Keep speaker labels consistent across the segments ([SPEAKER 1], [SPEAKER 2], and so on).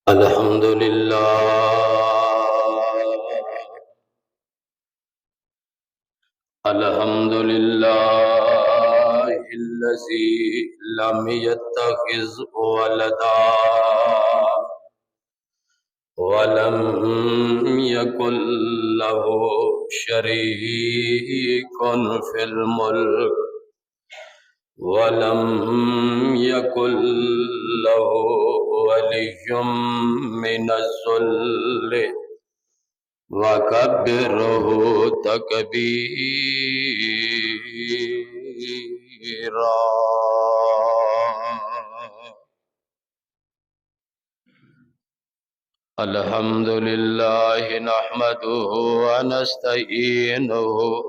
[SPEAKER 1] الحمد لله الحمد لله الذي لم يتخذ ولدا ولم يكن له شريك في الملك ولم يكن له ولي من الذل وكبره تكبيرا. الحمد لله نحمده ونستعينه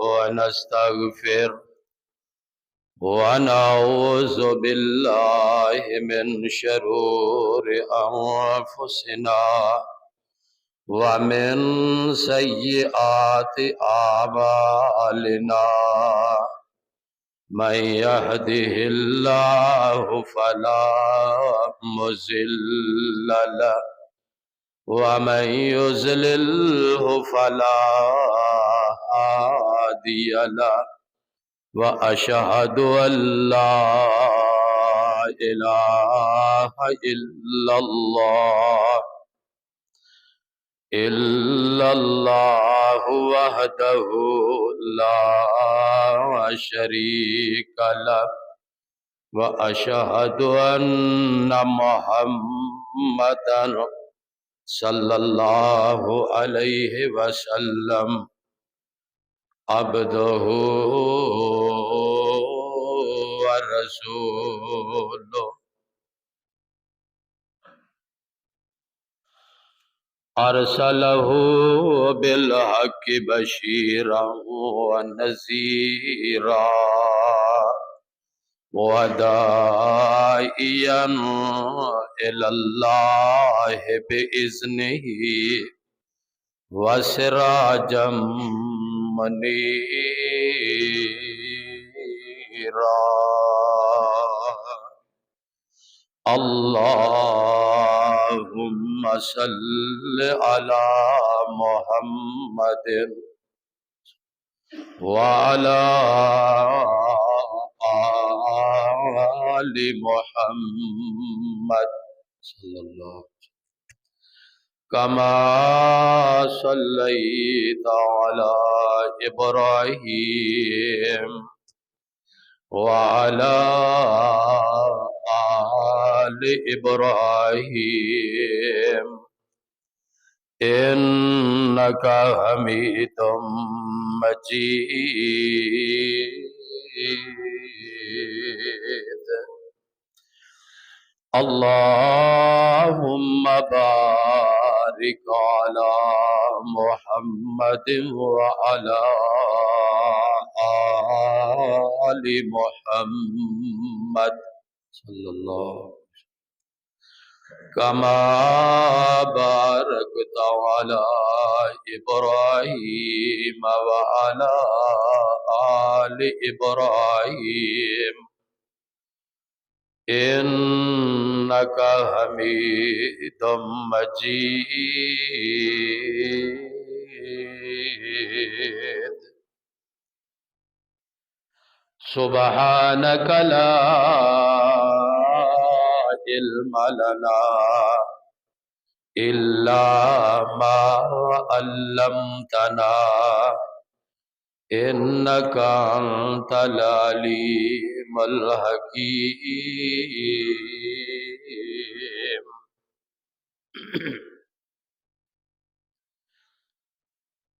[SPEAKER 1] ونستغفره ونعوذ بالله من شرور أنفسنا ومن سيئات أعمالنا. من يهده الله فلا مضل له ومن يضلله فلا هادي له وأشهد أن لا إله إلا الله وحده لا شريك له وأشهد أن محمدا صلى الله عليه وسلم عبده ورسوله. أرسله بالحق بشيرا ونذيرا وداعيا إلى الله بإذنه وسراجا منيرا. اللهم صل على محمد وعلى آل محمد صلى الله عليه وسلم كما صليت على إبراهيم وعلى آل إبراهيم إنك حميد مجيد. اللهم بارك على محمد وعلى آل محمد صلى الله عليه وسلم كما باركت على إبراهيم وعلى آل إبراهيم إنك حميد مجيد. سبحانك لا علم لنا إلا ما علمتنا إنك أنت العليم الحكيم.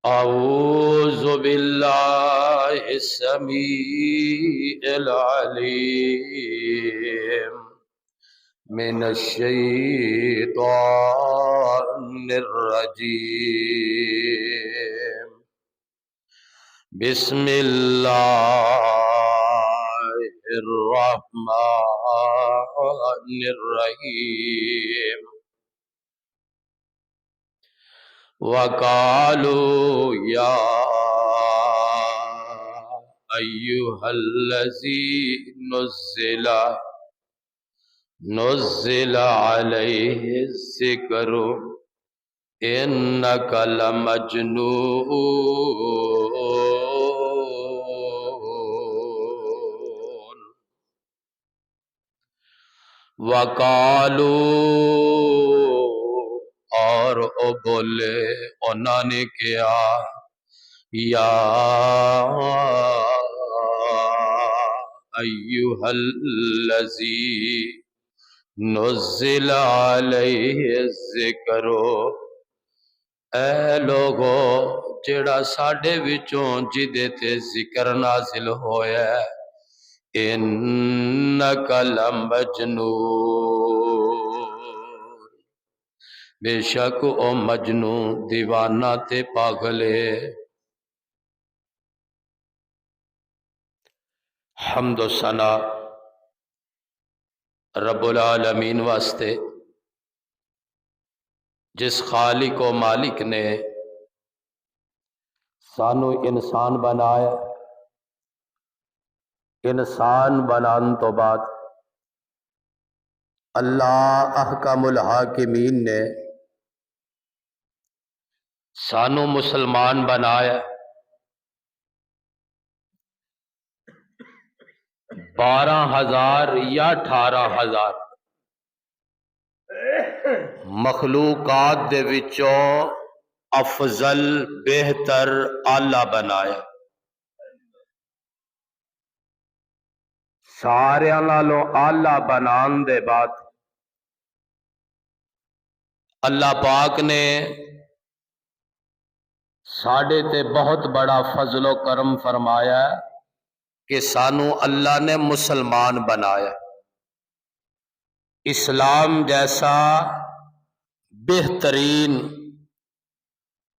[SPEAKER 1] أعوذ بالله السميع العليم من الشيطان الرجيم. بسم الله الرحمن الرحيم. وقالوا يا أيها الذي نزل نزل علیہ الذکر انک لمجنون وقالو اور او بولے انہوں نے کیا یا ایھا الذی نزل علیہ الذکر، اے لوگو جڑا ساڈے وچوں جدے تے ذکر نازل ہویا ہے، انک لمجنون، بے شک او مجنون دیوانہ تے پاگل ہے۔ حمد و ثنا رب العالمین واسطے، جس خالق و مالک نے سانو انسان بنایا، انسان بنان تو بعد اللہ احکم الحاکمین نے سانو مسلمان بنایا، 12,000 یا 18,000 مخلوقات دے وچوں افضل بہتر اعلیٰ بنایا، سارے نالوں اعلیٰ بنان دے بعد اللہ پاک نے ساڈے تے بہت بڑا فضل و کرم فرمایا کہ سانو اللہ نے مسلمان بنایا۔ اسلام جیسا بہترین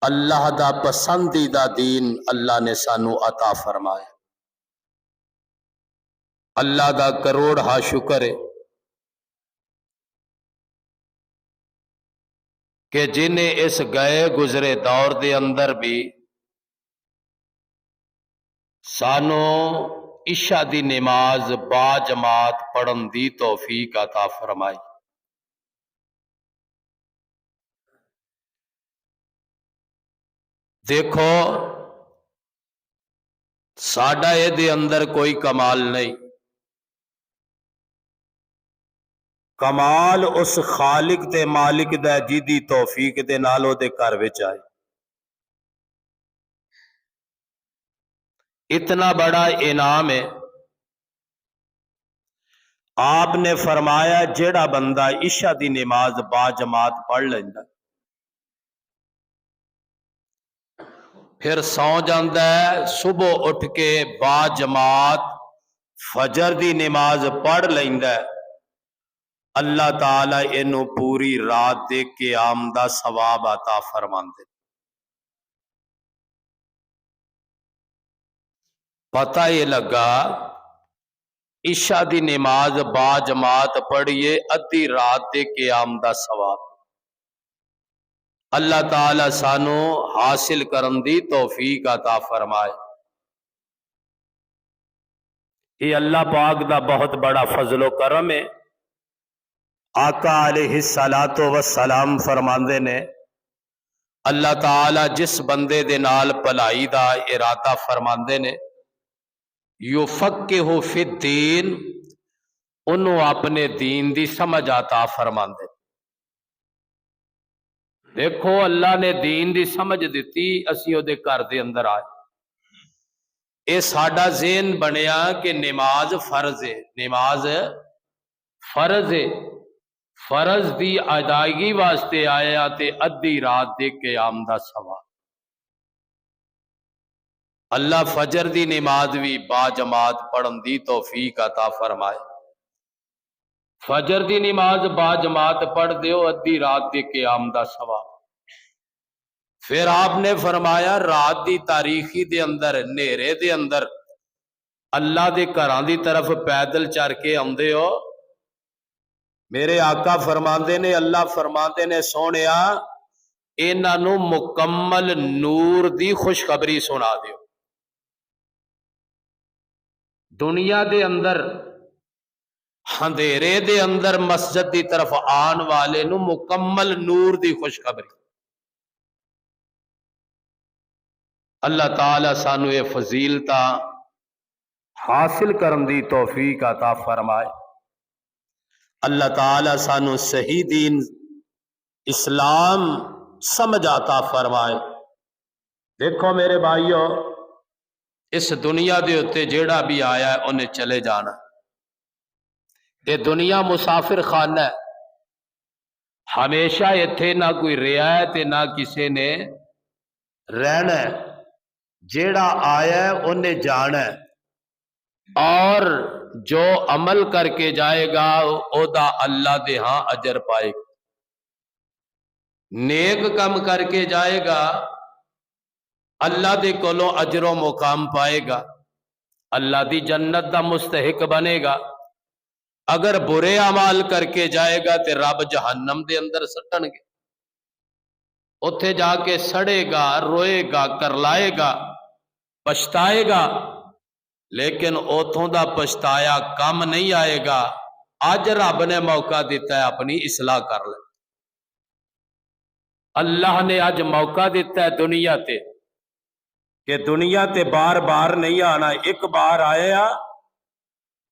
[SPEAKER 1] اللہ دا پسندیدہ دین اللہ نے سانو عطا فرمایا۔ اللہ دا کروڑ ہا شکر ہے کہ جنہیں اس گئے گزرے دور دے اندر بھی سانو عشاء دی نماز با جماعت پڑھن دی توفیق عطا فرمائی۔ دیکھو ساڈا اے دے اندر کوئی کمال نہیں، کمال اس خالق تے مالک دا جیدی توفیق دے نالو دے گھر وچ آئے۔ اتنا بڑا انعام ہے، آپ نے فرمایا جیڑا بندہ عشاء دی نماز با جماعت پڑھ لیندا پھر سو جاندا ہے، صبح اٹھ کے با جماعت فجر دی نماز پڑھ لیندا ہے، اللہ تعالی اینو پوری رات دے قیام دا ثواب عطا فرماندے۔ پتہ یہ لگا عشاء دی نماز با جماعت پڑھیے ادھی رات دے قیام دا ثواب، اللہ تعالی سانو حاصل کرن دی توفیق عطا فرمائے۔ یہ اللہ پاک دا بہت بڑا فضل و کرم ہے۔ آقا علیہ السلام فرماندے نے اللہ تعالی جس بندے دے نال بھلائی دا ارادہ فرماندے نے یفقہ فی الدین، انہوں اپنے دین دی سمجھ عطا فرماندے۔ دیکھو اللہ نے دین دی سمجھ دیتی، اسی او دے گھر دے اندر آئے، اے ساڈا ذہن بنیا کہ نماز فرض ہے، نماز فرض ہے، فرض دی ادائیگی واسطے آیا تے ادھی رات دے قیام دا ثواب۔ اللہ فجر دی نماز بھی با جماعت پڑھن دی توفیق عطا فرمائے۔ فجر دی نماز با جماعت پڑھ دیو ادھی رات دے قیام دا ثواب۔ پھر آپ نے فرمایا رات دی تاریخی دے اندر نیرے دے اندر اللہ دے گھراں دی طرف پیدل چل کے آندے ہو، میرے آقا فرماندے نے، اللہ فرماندے نے سونیا انہاں نو مکمل نور دی خوشخبری سنا دیو۔ دنیا دے اندر اندھیرے دے اندر مسجد دی طرف آن والے نو مکمل نور دی خوشخبری۔ اللہ تعالی سانو یہ فضیلتاں حاصل کرن دی توفیق عطا فرمائے۔ اللہ تعالی سانو صحیح دین اسلام سمجھ عطا فرمائے۔ دیکھو میرے بھائیو، اس دنیا دے اتے جیڑا بھی آیا ہے انہیں چلے جانا۔ یہ دنیا مسافر خانہ ہے، ہمیشہ اتھے نہ کوئی رہا ہے تے نہ کسی نے رہنا ہے۔ جیڑا آیا ہے انہیں جانا ہے، اور جو عمل کر کے جائے گا او دا اللہ دے ہاں اجر پائے گا۔ نیک کم کر کے جائے گا اللہ دے کولوں اجر و مقام پائے گا، اللہ دی جنت دا مستحق بنے گا۔ اگر برے اعمال کر کے جائے گا تے رب جہنم دے اندر سٹن گے، اتھے جا کے سڑے گا، روئے گا، کرلائے گا، پچھتائے گا، لیکن اوتھوں دا پچھتایا کم نہیں آئے گا۔ آج رب نے موقع دیتا ہے اپنی اصلاح کر لے۔ اللہ نے آج موقع دیتا ہے دنیا تے کہ دنیا تے بار بار نہیں آنا، ایک بار آیا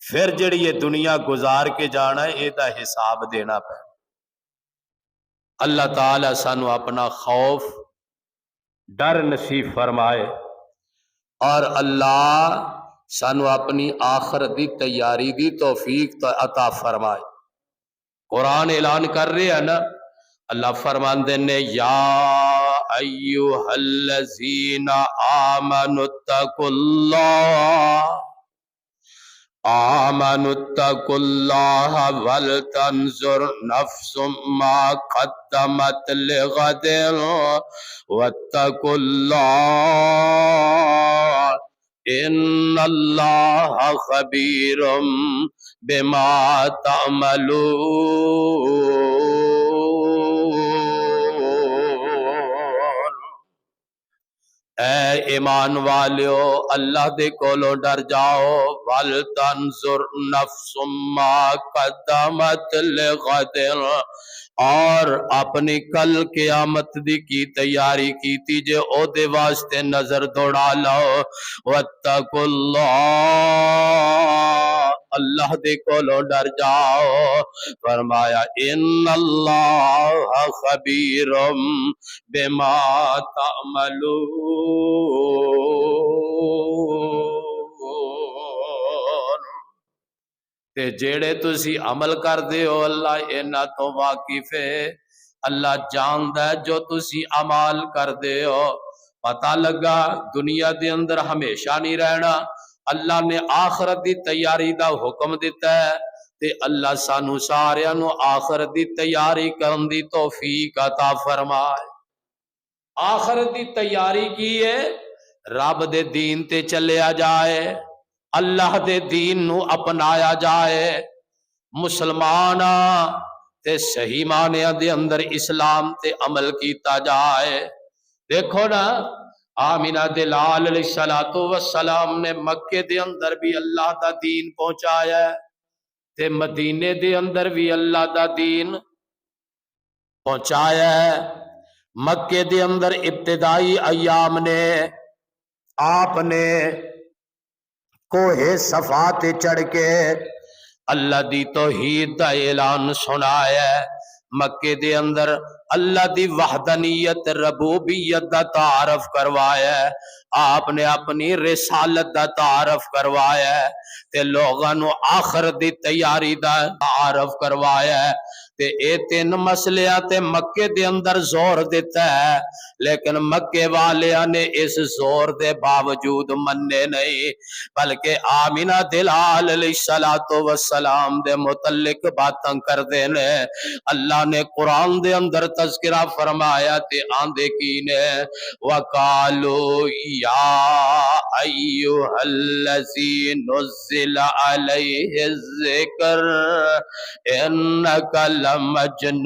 [SPEAKER 1] پھر جڑی یہ دنیا گزار کے جانا ہے یہ دا حساب دینا پہ۔ اللہ تعالی سانو اپنا خوف ڈر نصیب فرمائے، اور اللہ سانو اپنی آخرت دی تیاری دی توفیق عطا فرمائے۔ قرآن اعلان کر رہے ہیں نا، اللہ فرماندے نے یا ایھا الذین آمنوا اتقوا اللہ ولتنظر نفس ما قدمت لغد واتقوا اللہ ان اللہ خبیر بما تعملون۔ اے ایمان والیو، اللہ دے کولوں ڈر جاؤ۔ وَلْتَنْظُرْ نَفْسٌ مَّا قَدَّمَتْ لِغَدٍ، اور اپنی کل قیامت دی کی تیاری کیتی جے او دے واسطے نظر دوڑا لو۔ وَاتَّقُوا اللَّهَ، اللہ دے کولوں ڈر جاؤ۔ فرمایا ان اللہ خبیر بما تعملون۔ تے جیڑے تسی عمل کر دے ہو اللہ اینا تو واقف ہے، اللہ جاندا ہے جو تسی عمال کر دے ہو۔ پتہ لگا دنیا دے اندر ہمیشہ نہیں رہنا، اللہ نے آخرت دی تیاری دا حکم دیتا ہے، تے اللہ سانو ساریاں نو آخرت دی تیاری کرن دی توفیق عطا فرمائے۔ آخرت دی تیاری کی ہے؟ رب دے دین تے چلیا جائے، اللہ دے دین نو اپنایا جائے، مسلمان تے صحیح معنیاں دے اندر اسلام تے عمل کیتا جائے۔ دیکھو نا، آمینہ دے لال علیہ السلام نے مکے دے اندر بھی اللہ دا دین پہنچایا ہے، تے مدینے دے اندر بھی اللہ دا دین پہنچایا ہے۔ مکے دے اندر ابتدائی ایام نے آپ نے کوہ صفا تے چڑھ کے اللہ دی توحید دا اعلان سنایا ہے۔ مکے دے اندر اللہ دی وحدانیت ربوبیت دا تعارف کروایا ہے، آپ نے اپنی رسالت دا تعارف کروایا ہے، تے لوگاں نو آخرت دی تیاری دا تعارف کروایا ہے۔ تے اے تین مسئلیاں تے مکے دے اندر زور دیتا ہے، لیکن مکے والیاں نے اس زور دے باوجود مننے نہیں، بلکہ آمینہ دلال علیہ السلام دے متعلق باتاں کر دینے۔ اللہ نے قرآن دے اندر تذکرہ فرمایا تے آندے کی نے وَقَالُوا يَا أَيُّهَا الَّذِي نُزِّلَ عَلَيْهِ الذِّكْرُ إِنَّكَ لَمَجْنُونٌ۔